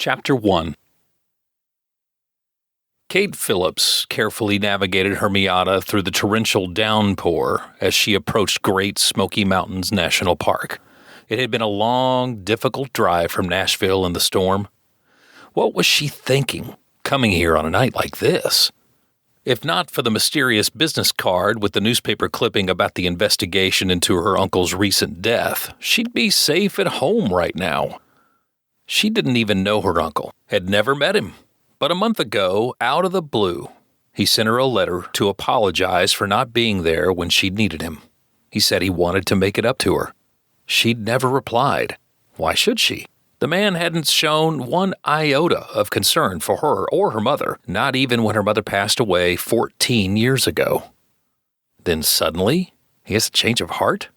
Chapter 1. Kate Phillips carefully navigated her Miata through the torrential downpour as she approached Great Smoky Mountains National Park. It had been a long, difficult drive from Nashville in the storm. What was she thinking, coming here on a night like this? If not for the mysterious business card with the newspaper clipping about the investigation into her uncle's recent death, she'd be safe at home right now. She didn't even know her uncle, had never met him. But a month ago, out of the blue, he sent her a letter to apologize for not being there when she'd needed him. He said he wanted to make it up to her. She'd never replied. Why should she? The man hadn't shown one iota of concern for her or her mother, not even when her mother passed away 14 years ago. Then suddenly, he has a change of heart?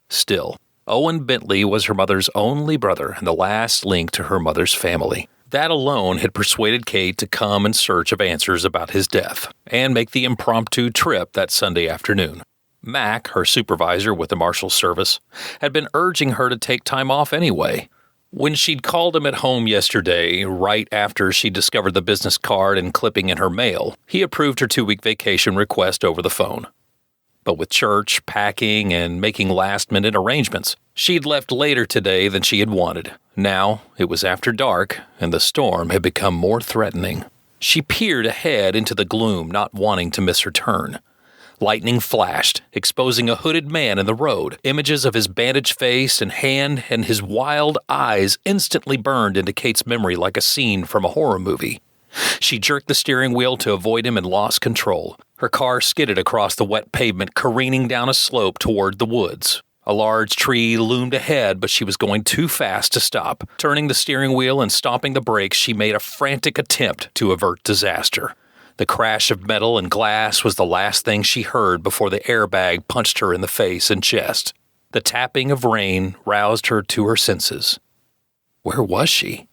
Still, Owen Bentley was her mother's only brother and the last link to her mother's family. That alone had persuaded Kate to come in search of answers about his death and make the impromptu trip that Sunday afternoon. Mac, her supervisor with the Marshal Service, had been urging her to take time off anyway. When she'd called him at home yesterday, right after she discovered the business card and clipping in her mail, he approved her 2-week vacation request over the phone. But with church, packing, and making last-minute arrangements, she'd left later today than she had wanted. Now, it was after dark, and the storm had become more threatening. She peered ahead into the gloom, not wanting to miss her turn. Lightning flashed, exposing a hooded man in the road. Images of his bandaged face and hand and his wild eyes instantly burned into Kate's memory like a scene from a horror movie. She jerked the steering wheel to avoid him and lost control. Her car skidded across the wet pavement, careening down a slope toward the woods. A large tree loomed ahead, but she was going too fast to stop. Turning the steering wheel and stomping the brakes, she made a frantic attempt to avert disaster. The crash of metal and glass was the last thing she heard before the airbag punched her in the face and chest. The tapping of rain roused her to her senses. Where was she?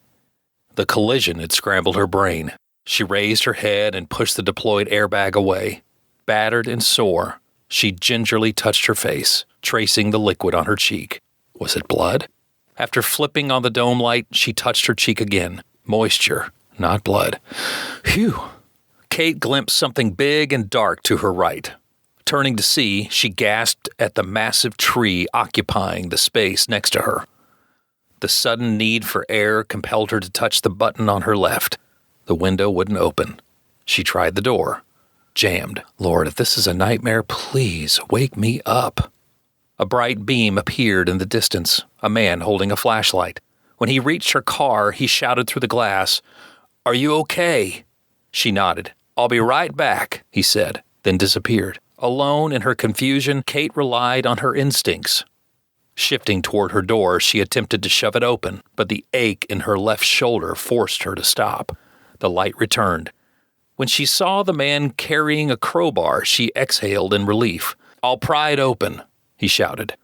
The collision had scrambled her brain. She raised her head and pushed the deployed airbag away. Battered and sore, she gingerly touched her face, tracing the liquid on her cheek. Was it blood? After flipping on the dome light, she touched her cheek again. Moisture, not blood. Phew! Kate glimpsed something big and dark to her right. Turning to see, she gasped at the massive tree occupying the space next to her. The sudden need for air compelled her to touch the button on her left. The window wouldn't open. She tried the door. Jammed. Lord, if this is a nightmare, please wake me up. A bright beam appeared in the distance, a man holding a flashlight. When he reached her car, he shouted through the glass, "Are you okay?" She nodded. "I'll be right back," he said, then disappeared. Alone in her confusion, Kate relied on her instincts. Shifting toward her door, she attempted to shove it open, but the ache in her left shoulder forced her to stop. The light returned. When she saw the man carrying a crowbar, she exhaled in relief. "I'll pry it open," he shouted.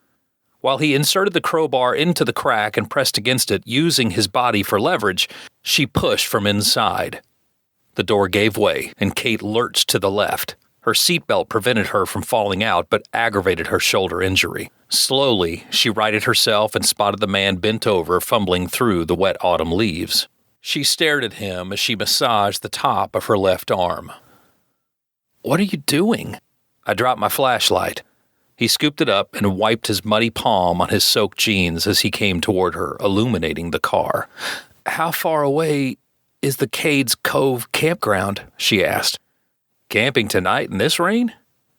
While he inserted the crowbar into the crack and pressed against it, using his body for leverage, she pushed from inside. The door gave way, and Kate lurched to the left. Her seatbelt prevented her from falling out, but aggravated her shoulder injury. Slowly, she righted herself and spotted the man bent over, fumbling through the wet autumn leaves. She stared at him as she massaged the top of her left arm. "What are you doing?" "I dropped my flashlight." He scooped it up and wiped his muddy palm on his soaked jeans as he came toward her, illuminating the car. "How far away is the Cades Cove campground?" she asked. "Camping tonight in this rain?"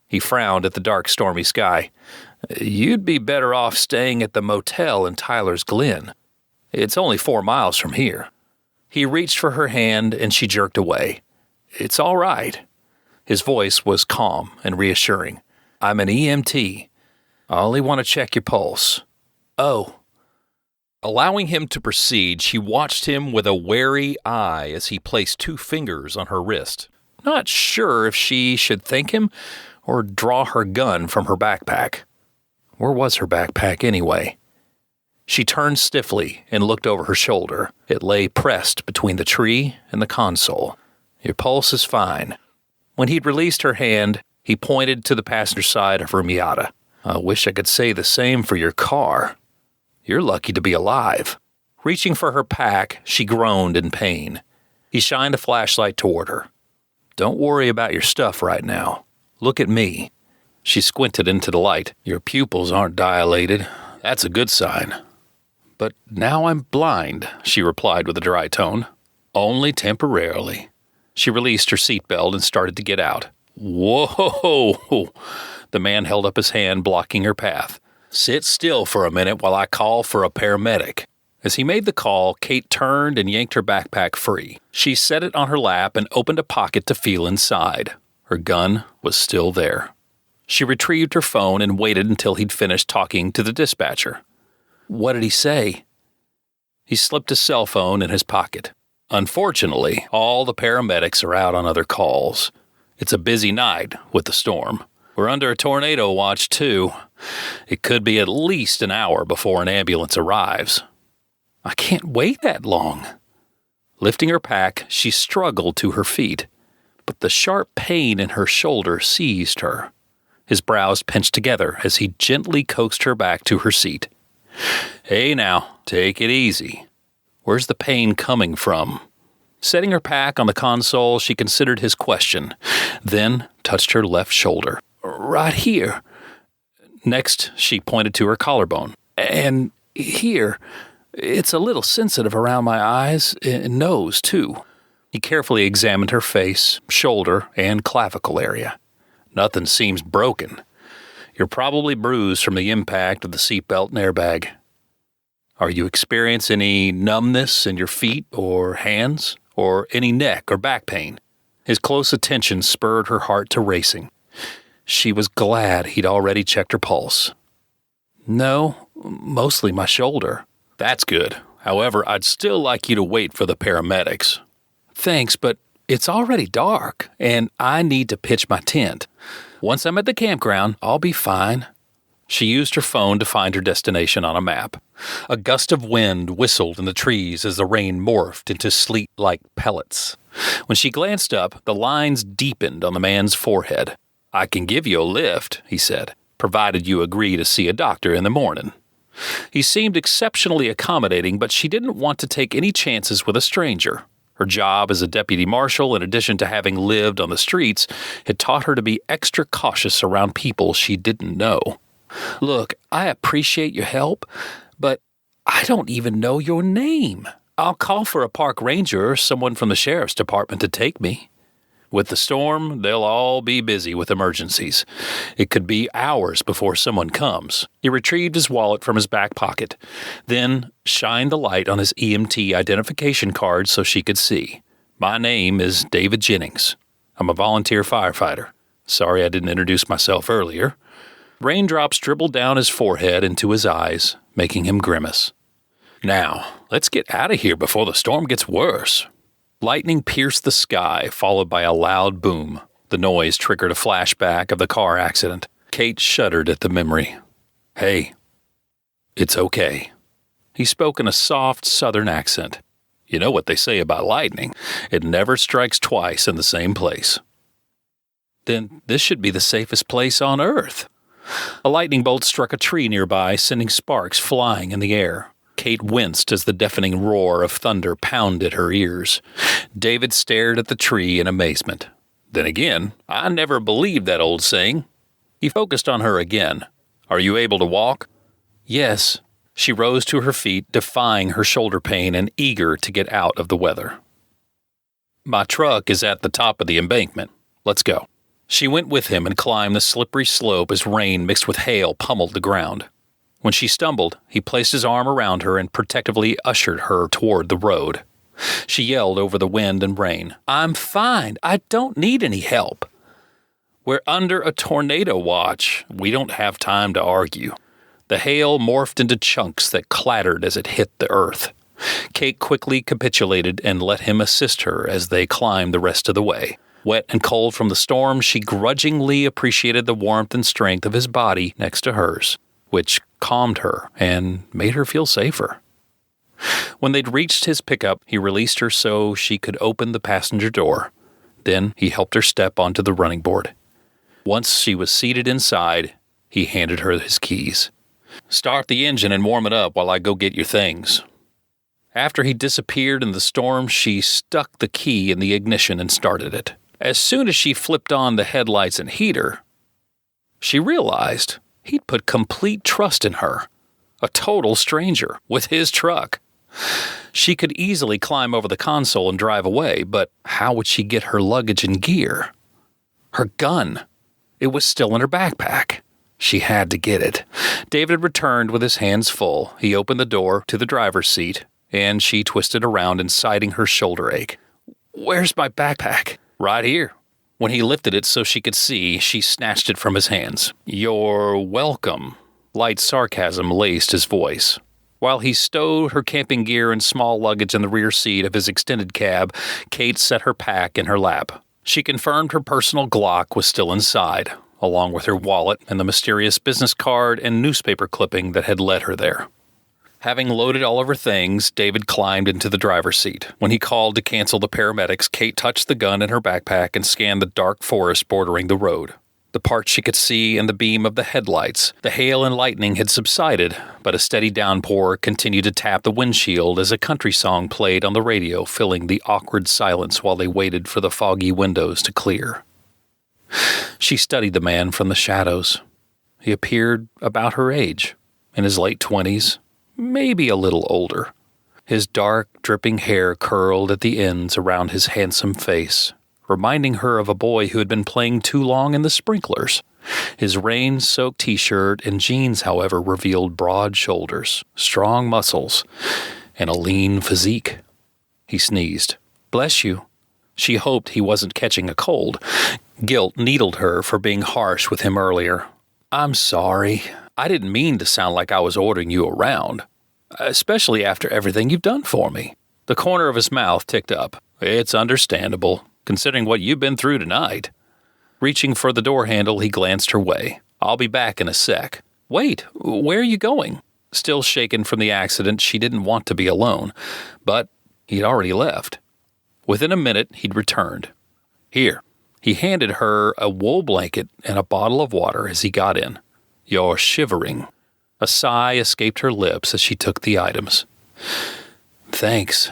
He frowned at the dark, stormy sky. "You'd be better off staying at the motel in Tyler's Glen. It's only 4 miles from here." He reached for her hand, and she jerked away. "It's all right." His voice was calm and reassuring. "I'm an EMT. I only want to check your pulse." "Oh." Allowing him to proceed, she watched him with a wary eye as he placed 2 fingers on her wrist. Not sure if she should thank him or draw her gun from her backpack. Where was her backpack anyway? She turned stiffly and looked over her shoulder. It lay pressed between the tree and the console. "Your pulse is fine." When he'd released her hand, he pointed to the passenger side of her Miata. "I wish I could say the same for your car. You're lucky to be alive." Reaching for her pack, she groaned in pain. He shined a flashlight toward her. "Don't worry about your stuff right now. Look at me." She squinted into the light. "Your pupils aren't dilated. That's a good sign." "But now I'm blind," she replied with a dry tone. "Only temporarily." She released her seatbelt and started to get out. "Whoa!" The man held up his hand, blocking her path. "Sit still for a minute while I call for a paramedic." As he made the call, Kate turned and yanked her backpack free. She set it on her lap and opened a pocket to feel inside. Her gun was still there. She retrieved her phone and waited until he'd finished talking to the dispatcher. "What did he say?" He slipped his cell phone in his pocket. "Unfortunately, all the paramedics are out on other calls. It's a busy night with the storm. We're under a tornado watch, too. It could be at least an hour before an ambulance arrives." "I can't wait that long." Lifting her pack, she struggled to her feet, but the sharp pain in her shoulder seized her. His brows pinched together as he gently coaxed her back to her seat. "Hey now, take it easy. Where's the pain coming from?" Setting her pack on the console, she considered his question, then touched her left shoulder. "Right here." Next, she pointed to her collarbone. "And here. It's a little sensitive around my eyes and nose, too." He carefully examined her face, shoulder, and clavicle area. "Nothing seems broken. You're probably bruised from the impact of the seatbelt and airbag. Are you experiencing any numbness in your feet or hands, or any neck or back pain?" His close attention spurred her heart to racing. She was glad he'd already checked her pulse. "No, mostly my shoulder." "That's good. However, I'd still like you to wait for the paramedics." "Thanks, but it's already dark, and I need to pitch my tent. Once I'm at the campground, I'll be fine." She used her phone to find her destination on a map. A gust of wind whistled in the trees as the rain morphed into sleet-like pellets. When she glanced up, the lines deepened on the man's forehead. "I can give you a lift," he said, "provided you agree to see a doctor in the morning." He seemed exceptionally accommodating, but she didn't want to take any chances with a stranger. Her job as a deputy marshal, in addition to having lived on the streets, had taught her to be extra cautious around people she didn't know. "Look, I appreciate your help, but I don't even know your name. I'll call for a park ranger or someone from the sheriff's department to take me." With the storm, they'll all be busy with emergencies. It could be hours before someone comes. He retrieved his wallet from his back pocket, then shined the light on his EMT identification card so she could see. "My name is David Jennings. I'm a volunteer firefighter. Sorry I didn't introduce myself earlier." Raindrops dribbled down his forehead into his eyes, making him grimace. "Now, let's get out of here before the storm gets worse." Lightning pierced the sky, followed by a loud boom. The noise triggered a flashback of the car accident. Kate shuddered at the memory. "Hey, it's okay." He spoke in a soft southern accent. "You know what they say about lightning. It never strikes twice in the same place." "Then this should be the safest place on Earth." A lightning bolt struck a tree nearby, sending sparks flying in the air. Kate winced as the deafening roar of thunder pounded her ears. David stared at the tree in amazement. "Then again, I never believed that old saying." He focused on her again. "Are you able to walk?" "Yes." She rose to her feet, defying her shoulder pain and eager to get out of the weather. "My truck is at the top of the embankment. Let's go." She went with him and climbed the slippery slope as rain mixed with hail pummeled the ground. When she stumbled, he placed his arm around her and protectively ushered her toward the road. She yelled over the wind and rain, "I'm fine. I don't need any help." "We're under a tornado watch. We don't have time to argue." The hail morphed into chunks that clattered as it hit the earth. Kate quickly capitulated and let him assist her as they climbed the rest of the way. Wet and cold from the storm, she grudgingly appreciated the warmth and strength of his body next to hers, which calmed her and made her feel safer. When they'd reached his pickup, he released her so she could open the passenger door. Then he helped her step onto the running board. Once she was seated inside, he handed her his keys. "Start the engine and warm it up while I go get your things." After he disappeared in the storm, she stuck the key in the ignition and started it. As soon as she flipped on the headlights and heater, she realized he'd put complete trust in her. A total stranger with his truck. She could easily climb over the console and drive away, but how would she get her luggage and gear? Her gun. It was still in her backpack. She had to get it. David returned with his hands full. He opened the door to the driver's seat, and she twisted around, inciting her shoulder ache. "Where's my backpack?" "Right here." When he lifted it so she could see, she snatched it from his hands. "You're welcome." Light sarcasm laced his voice. While he stowed her camping gear and small luggage in the rear seat of his extended cab, Kate set her pack in her lap. She confirmed her personal Glock was still inside, along with her wallet and the mysterious business card and newspaper clipping that had led her there. Having loaded all of her things, David climbed into the driver's seat. When he called to cancel the paramedics, Kate touched the gun in her backpack and scanned the dark forest bordering the road. The parts she could see in the beam of the headlights. The hail and lightning had subsided, but a steady downpour continued to tap the windshield as a country song played on the radio, filling the awkward silence while they waited for the foggy windows to clear. She studied the man from the shadows. He appeared about her age, in his late 20s, maybe a little older. His dark, dripping hair curled at the ends around his handsome face, reminding her of a boy who had been playing too long in the sprinklers. His rain-soaked t-shirt and jeans, however, revealed broad shoulders, strong muscles, and a lean physique. He sneezed. "Bless you." She hoped he wasn't catching a cold. Guilt needled her for being harsh with him earlier. "I'm sorry. I didn't mean to sound like I was ordering you around, especially after everything you've done for me." The corner of his mouth ticked up. "It's understandable, considering what you've been through tonight." Reaching for the door handle, he glanced her way. "I'll be back in a sec." "Wait, where are you going?" Still shaken from the accident, she didn't want to be alone, but he'd already left. Within a minute, he'd returned. "Here." He handed her a wool blanket and a bottle of water as he got in. "You're shivering." A sigh escaped her lips as she took the items. "Thanks."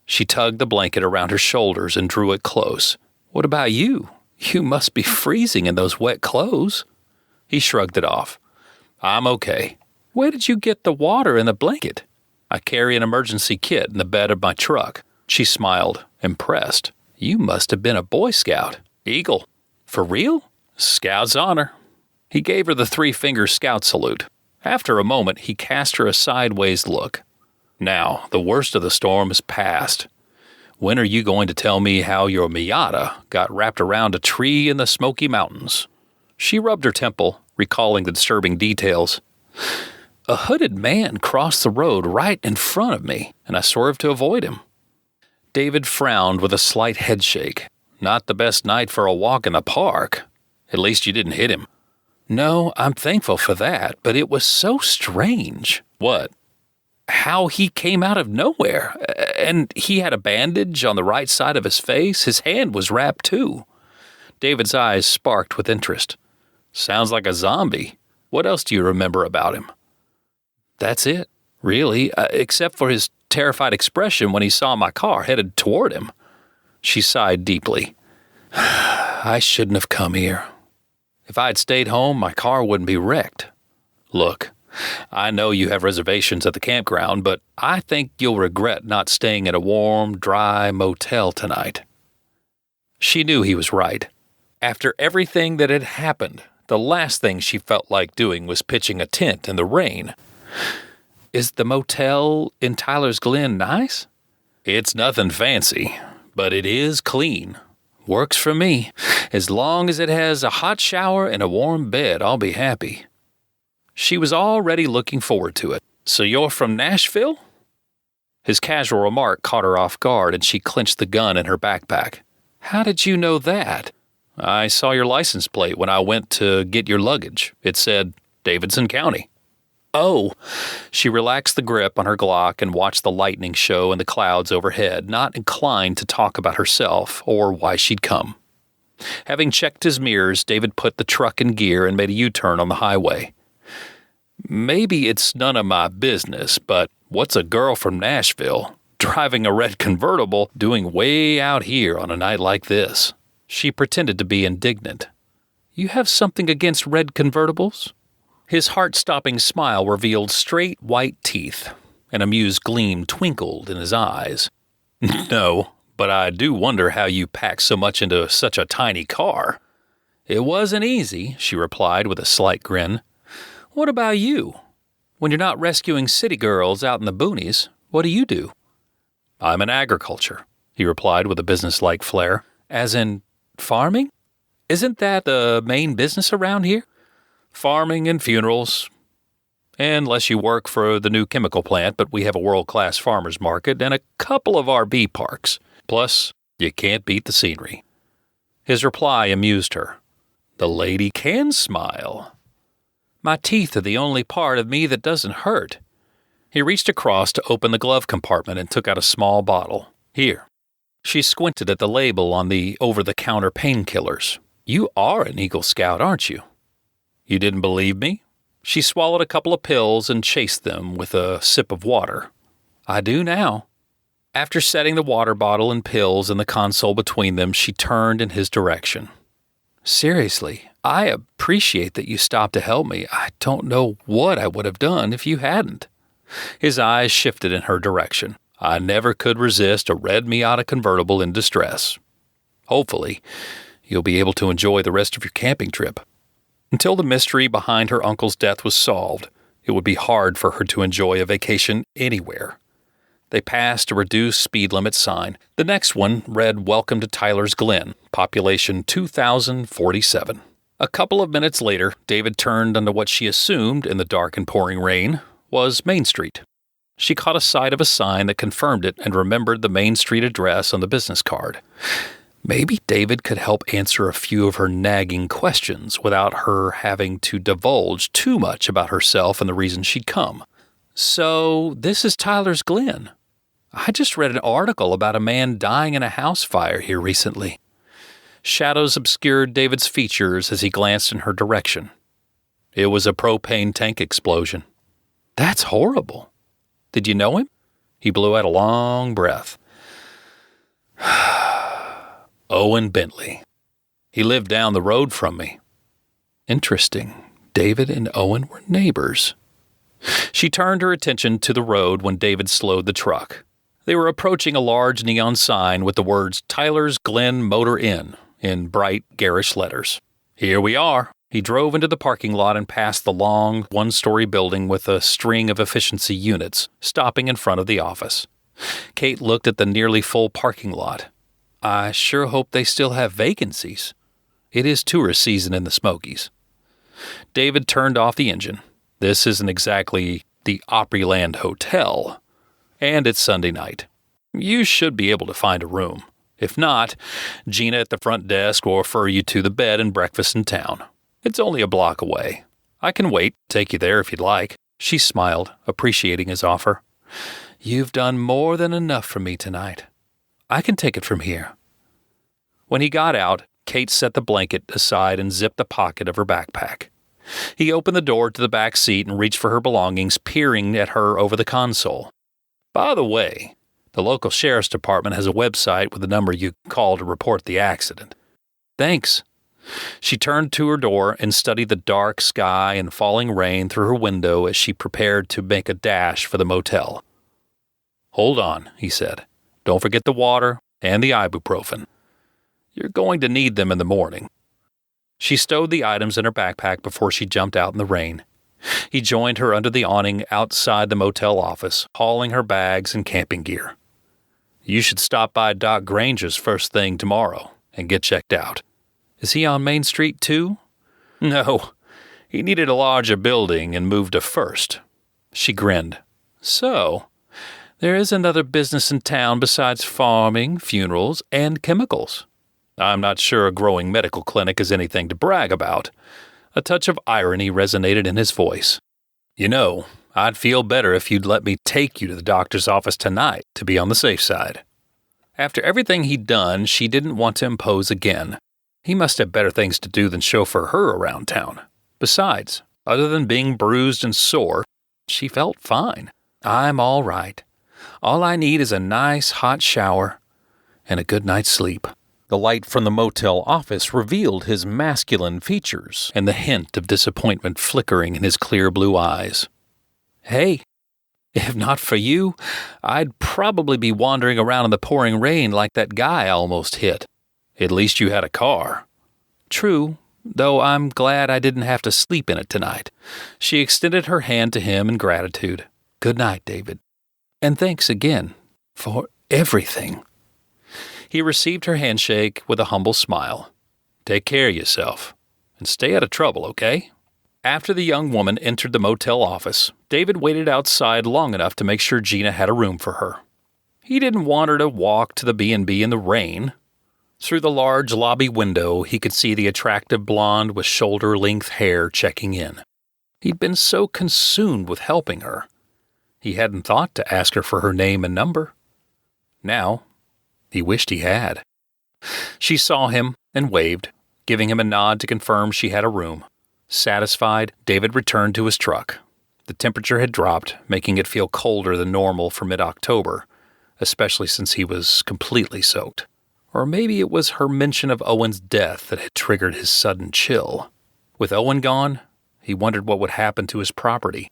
She tugged the blanket around her shoulders and drew it close. "What about you? You must be freezing in those wet clothes." He shrugged it off. "I'm okay." "Where did you get the water and the blanket?" "I carry an emergency kit in the bed of my truck." She smiled, impressed. "You must have been a Boy Scout." "Eagle." "For real?" "Scout's honor." He gave her the three-finger scout salute. After a moment, he cast her a sideways look. "Now, the worst of the storm is past. When are you going to tell me how your Miata got wrapped around a tree in the Smoky Mountains?" She rubbed her temple, recalling the disturbing details. "A hooded man crossed the road right in front of me, and I swerved to avoid him." David frowned with a slight headshake. "Not the best night for a walk in the park. At least you didn't hit him." "No, I'm thankful for that, but it was so strange." "What?" "How he came out of nowhere, and he had a bandage on the right side of his face. His hand was wrapped too." David's eyes sparked with interest. "Sounds like a zombie. What else do you remember about him?" "That's it, really, except for his terrified expression when he saw my car headed toward him." She sighed deeply. "I shouldn't have come here. If I had stayed home, my car wouldn't be wrecked. Look, I know you have reservations at the campground, but I think you'll regret not staying at a warm, dry motel tonight." She knew he was right. After everything that had happened, the last thing she felt like doing was pitching a tent in the rain. "Is the motel in Tyler's Glen nice?" "It's nothing fancy, but it is clean. Works for me. As long as it has a hot shower and a warm bed, I'll be happy." She was already looking forward to it. "So you're from Nashville?" His casual remark caught her off guard, and she clenched the gun in her backpack. "How did you know that?" "I saw your license plate when I went to get your luggage. It said Davidson County." "Oh." She relaxed the grip on her Glock and watched the lightning show in the clouds overhead, not inclined to talk about herself or why she'd come. Having checked his mirrors, David put the truck in gear and made a U-turn on the highway. Maybe it's none of my business, but what's a girl from Nashville driving a red convertible doing way out here on a night like this?" She pretended to be indignant. "You have something against red convertibles?" His heart-stopping smile revealed straight white teeth. An amused gleam twinkled in his eyes. "No, but I do wonder how you pack so much into such a tiny car." "It wasn't easy," she replied with a slight grin. "What about you? When you're not rescuing city girls out in the boonies, what do you do?" "I'm in agriculture," he replied with a businesslike flair. "As in farming? Isn't that the main business around here?" "Farming and funerals. Unless you work for the new chemical plant, but we have a world-class farmers market and a couple of RV parks. Plus, you can't beat the scenery." His reply amused her. The lady can smile. "My teeth are the only part of me that doesn't hurt." He reached across to open the glove compartment and took out a small bottle. "Here." She squinted at the label on the over-the-counter painkillers. "You are an Eagle Scout, aren't you?" "You didn't believe me?" She swallowed a couple of pills and chased them with a sip of water. "I do now." After setting the water bottle and pills in the console between them, she turned in his direction. "Seriously, I appreciate that you stopped to help me. I don't know what I would have done if you hadn't." His eyes shifted in her direction. "I never could resist a red Miata convertible in distress. Hopefully, you'll be able to enjoy the rest of your camping trip." Until the mystery behind her uncle's death was solved, it would be hard for her to enjoy a vacation anywhere. They passed a reduced speed limit sign. The next one read, "Welcome to Tyler's Glen, population 2,047. A couple of minutes later, David turned onto what she assumed, in the dark and pouring rain, was Main Street. She caught a sight of a sign that confirmed it and remembered the Main Street address on the business card. Maybe David could help answer a few of her nagging questions without her having to divulge too much about herself and the reason she'd come. "So, this is Tyler's Glen. I just read an article about a man dying in a house fire here recently." Shadows obscured David's features as he glanced in her direction. "It was a propane tank explosion." "That's horrible. Did you know him?" He blew out a long breath. "Owen Bentley. He lived down the road from me." "Interesting. David and Owen were neighbors." She turned her attention to the road when David slowed the truck. They were approaching a large neon sign with the words "Tyler's Glen Motor Inn" in bright, garish letters. "Here we are." He drove into the parking lot and passed the long, one-story building with a string of efficiency units, stopping in front of the office. Kate looked at the nearly full parking lot. "I sure hope they still have vacancies. It is tourist season in the Smokies." David turned off the engine. This isn't exactly the Opryland Hotel. And it's Sunday night. You should be able to find a room. If not, Gina at the front desk will refer you to the bed and breakfast in town. It's only a block away. I can wait, take you there if you'd like. She smiled, appreciating his offer. "You've done more than enough for me tonight. I can take it from here." When he got out, Kate set the blanket aside and zipped the pocket of her backpack. He opened the door to the back seat and reached for her belongings, peering at her over the console. "By the way, the local sheriff's department has a website with the number you can call to report the accident." "Thanks." She turned to her door and studied the dark sky and falling rain through her window as she prepared to make a dash for the motel. "Hold on," he said. "Don't forget the water and the ibuprofen. You're going to need them in the morning." She stowed the items in her backpack before she jumped out in the rain. He joined her under the awning outside the motel office, hauling her bags and camping gear. "You should stop by Doc Granger's first thing tomorrow and get checked out." "Is he on Main Street too?" "No. He needed a larger building and moved to First." She grinned. "So, there is another business in town besides farming, funerals, and chemicals." "I'm not sure a growing medical clinic is anything to brag about." A touch of irony resonated in his voice. "You know, I'd feel better if you'd let me take you to the doctor's office tonight to be on the safe side." After everything he'd done, she didn't want to impose again. He must have better things to do than chauffeur her around town. Besides, Other than being bruised and sore, she felt fine. "I'm all right. All I need is a nice hot shower and a good night's sleep." The light from the motel office revealed his masculine features and the hint of disappointment flickering in his clear blue eyes. "Hey, if not for you, I'd probably be wandering around in the pouring rain like that guy I almost hit. At least you had a car." "True, though I'm glad I didn't have to sleep in it tonight." She extended her hand to him in gratitude. "Good night, David. And thanks again for everything." He received her handshake with a humble smile. "Take care of yourself, and stay out of trouble, okay?" After the young woman entered the motel office, David waited outside long enough to make sure Gina had a room for her. He didn't want her to walk to the B&B in the rain. Through the large lobby window, he could see the attractive blonde with shoulder-length hair checking in. He'd been so consumed with helping her. He hadn't thought to ask her for her name and number. Now, he wished he had. She saw him and waved, giving him a nod to confirm she had a room. Satisfied, David returned to his truck. The temperature had dropped, making it feel colder than normal for mid-October, especially since he was completely soaked. Or maybe it was her mention of Owen's death that had triggered his sudden chill. With Owen gone, he wondered what would happen to his property.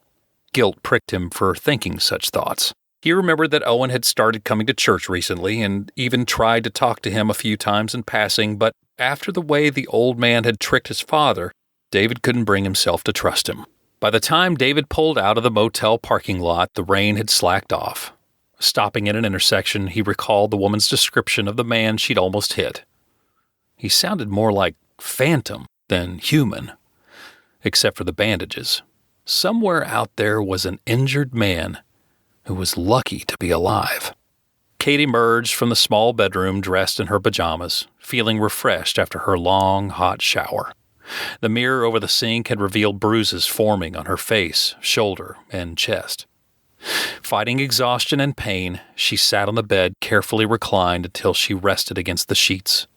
Guilt pricked him for thinking such thoughts. He remembered that Owen had started coming to church recently and even tried to talk to him a few times in passing, but after the way the old man had tricked his father, David couldn't bring himself to trust him. By the time David pulled out of the motel parking lot, the rain had slacked off. Stopping at an intersection, he recalled the woman's description of the man she'd almost hit. He sounded more like phantom than human, except for the bandages. Somewhere out there was an injured man who was lucky to be alive. Kate emerged from the small bedroom dressed in her pajamas, feeling refreshed after her long, hot shower. The mirror over the sink had revealed bruises forming on her face, shoulder, and chest. Fighting exhaustion and pain, she sat on the bed, carefully reclined until she rested against the sheets.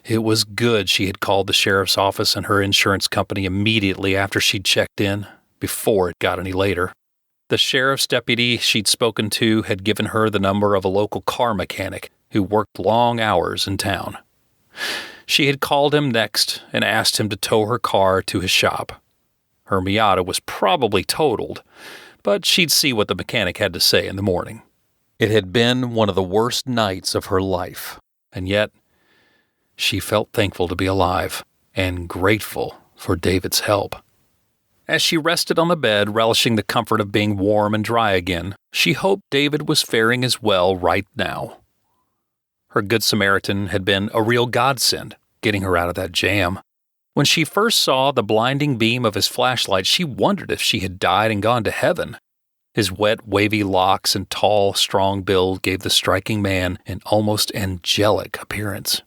It was good she had called the sheriff's office and her insurance company immediately after she'd checked in, before it got any later. The sheriff's deputy she'd spoken to had given her the number of a local car mechanic who worked long hours in town. She had called him next and asked him to tow her car to his shop. Her Miata was probably totaled, but she'd see what the mechanic had to say in the morning. It had been one of the worst nights of her life, and yet she felt thankful to be alive and grateful for David's help. As she rested on the bed, relishing the comfort of being warm and dry again, she hoped David was faring as well right now. Her Good Samaritan had been a real godsend, getting her out of that jam. When she first saw the blinding beam of his flashlight, she wondered if she had died and gone to heaven. His wet, wavy locks and tall, strong build gave the striking man an almost angelic appearance.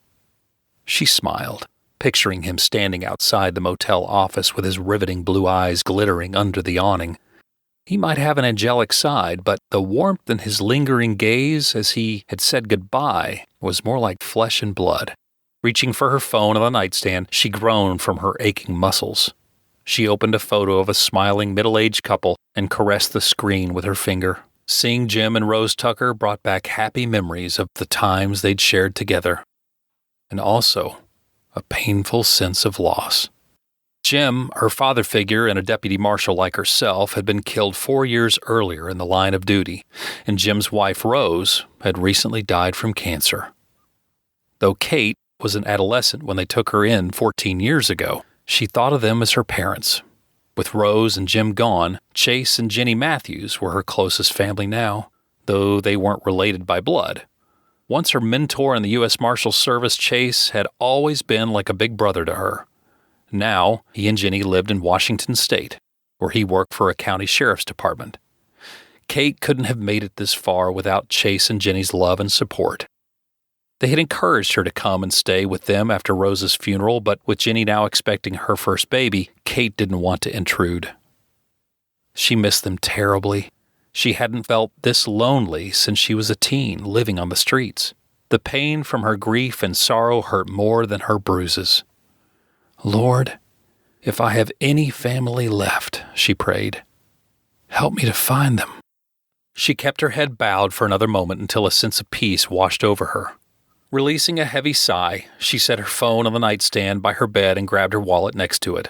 She smiled, picturing him standing outside the motel office with his riveting blue eyes glittering under the awning. He might have an angelic side, but the warmth in his lingering gaze as he had said goodbye was more like flesh and blood. Reaching for her phone on the nightstand, she groaned from her aching muscles. She opened a photo of a smiling middle-aged couple and caressed the screen with her finger. Seeing Jim and Rose Tucker brought back happy memories of the times they'd shared together, and also a painful sense of loss. Jim, her father figure and a deputy marshal like herself, had been killed 4 years earlier in the line of duty, and Jim's wife, Rose, had recently died from cancer. Though Kate was an adolescent when they took her in 14 years ago, she thought of them as her parents. With Rose and Jim gone, Chase and Jenny Matthews were her closest family now, though they weren't related by blood. Once her mentor in the U.S. Marshal Service, Chase had always been like a big brother to her. Now, he and Jenny lived in Washington State, where he worked for a county sheriff's department. Kate couldn't have made it this far without Chase and Jenny's love and support. They had encouraged her to come and stay with them after Rose's funeral, but with Jenny now expecting her first baby, Kate didn't want to intrude. She missed them terribly. She hadn't felt this lonely since she was a teen living on the streets. The pain from her grief and sorrow hurt more than her bruises. Lord, If I have any family left, she prayed, help me to find them. She kept her head bowed for another moment until a sense of peace washed over her. Releasing a heavy sigh, she set her phone on the nightstand by her bed and grabbed her wallet next to it.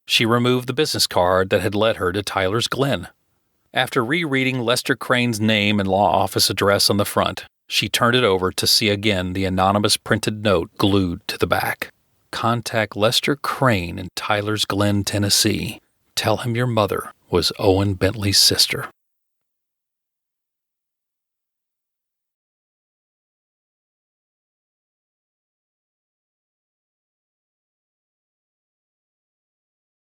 She removed the business card that had led her to Tyler's Glen. After rereading Lester Crane's name and law office address on the front, she turned it over to see again the anonymous printed note glued to the back. Contact Lester Crane in Tyler's Glen, Tennessee. Tell him your mother was Owen Bentley's sister.